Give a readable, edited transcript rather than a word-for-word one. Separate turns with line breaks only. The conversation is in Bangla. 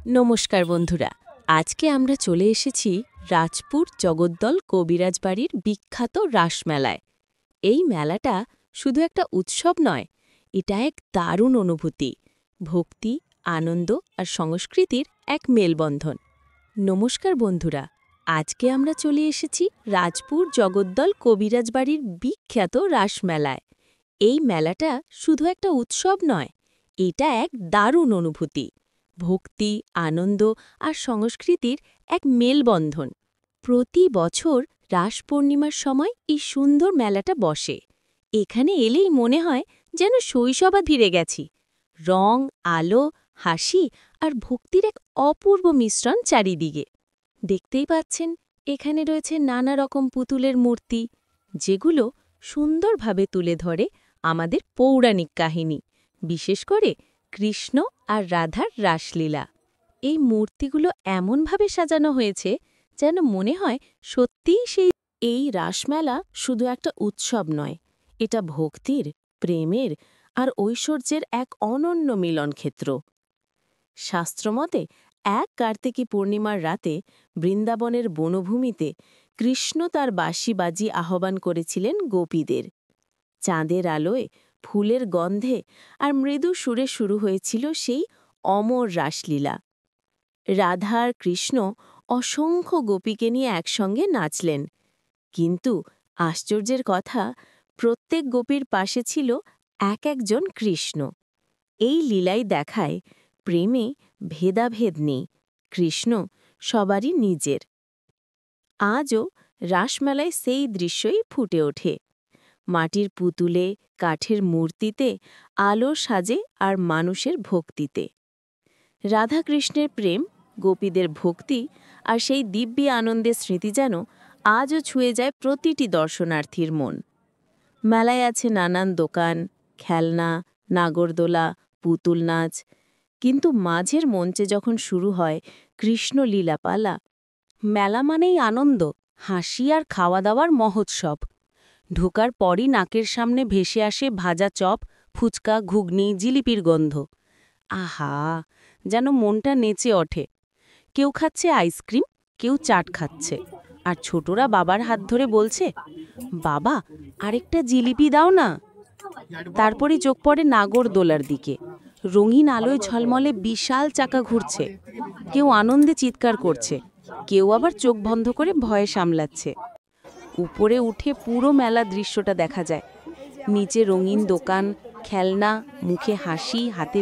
নমস্কার বন্ধুরা, আজকে আমরা চলে এসেছি রাজপুর জগদ্দল কবিরাজ বাড়ির বিখ্যাত রাসমেলায়। এই মেলাটা শুধু একটা উৎসব নয়, এটা এক দারুণ অনুভূতি, ভক্তি, আনন্দ আর সংস্কৃতির এক মেলবন্ধন। নমস্কার বন্ধুরা, আজকে আমরা চলে এসেছি রাজপুর জগদ্দল কবিরাজ বাড়ির বিখ্যাত রাসমেলায়। এই মেলাটা শুধু একটা উৎসব নয়, এটা এক দারুণ অনুভূতি, ভক্তি, আনন্দ আর সংস্কৃতির এক মেলবন্ধন। প্রতি বছর রাস পূর্ণিমার সময় এই সুন্দর মেলাটা বসে। এখানে এলেই মনে হয় যেন শৈশবা ফিরে গেছি। রং, আলো, হাসি আর ভক্তির এক অপূর্ব মিশ্রণ চারিদিকে। দেখতেই পাচ্ছেন, এখানে রয়েছে নানা রকম পুতুলের মূর্তি, যেগুলো সুন্দরভাবে তুলে ধরে আমাদের পৌরাণিক কাহিনী, বিশেষ করে কৃষ্ণ আর রাধার রাসলীলা। এই মূর্তিগুলো এমনভাবে সাজানো হয়েছে যেন মনে হয় সত্যিই এই রাসমেলা শুধু একটা উৎসব নয়, এটা ভক্তির, প্রেমের আর ঐশ্বর্যের এক অনন্য মিলনক্ষেত্র। শাস্ত্রমতে এক কার্তিকী পূর্ণিমার রাতে বৃন্দাবনের বনভূমিতে কৃষ্ণ তার বাঁশি বাজি আহ্বান করেছিলেন গোপীদের। চাঁদের আলোয়, ফুলের গন্ধে আর মৃদু সুরে শুরু হয়েছিল সেই অমর রাসলীলা। রাধা আর কৃষ্ণ অসংখ্য গোপীকে নিয়ে একসঙ্গে নাচলেন, কিন্তু আশ্চর্যের কথা, প্রত্যেক গোপীর পাশে ছিল একজন কৃষ্ণ। এই লীলাই দেখায় প্রেমে ভেদাভেদ নেই, কৃষ্ণ সবারই নিজের। আজও রাসমেলায় সেই দৃশ্যই ফুটে ওঠে। মাটির পুতুলে, কাঠের মূর্তিতে, আলো সাজে আর মানুষের ভক্তিতে। রাধাকৃষ্ণের প্রেম, গোপীদের ভক্তি আর সেই দিব্যি আনন্দের স্মৃতি যেন আজও ছুঁয়ে যায় প্রতিটি দর্শনার্থীর মন। মেলায় আছে নানান দোকান, খেলনা, নাগরদোলা, পুতুল নাচ, কিন্তু মাঝের মঞ্চে যখন শুরু হয় কৃষ্ণ লীলাপালা, মেলা মানেই আনন্দ, হাসি আর খাওয়া দাওয়ার মহোৎসব। ঢোকার পরই নাকের সামনে ভেসে আসে ভাজা চপ, ফুচকা, ঘুগনি, জিলিপির গন্ধ। আহা, যেন মনটা নেচে ওঠে। কেউ খাচ্ছে আইসক্রিম, কেউ চাট খাচ্ছে, আর ছোটরা বাবার হাত ধরে বলছে, বাবা আরেকটা জিলিপি দাও না। তারপরই চোখ পড়ে নাগরদোলার দিকে। রঙিন আলোয় ঝলমলে বিশাল চাকা ঘুরছে। কেউ আনন্দে চিৎকার করছে, কেউ আবার চোখ বন্ধ করে ভয়ে সামলাচ্ছে। উপরে উঠে পুরো মেলা দৃশ্যটা দেখা যায়। নিচে রঙিন দোকান, খেলনা, মুখে হাসি, হাতে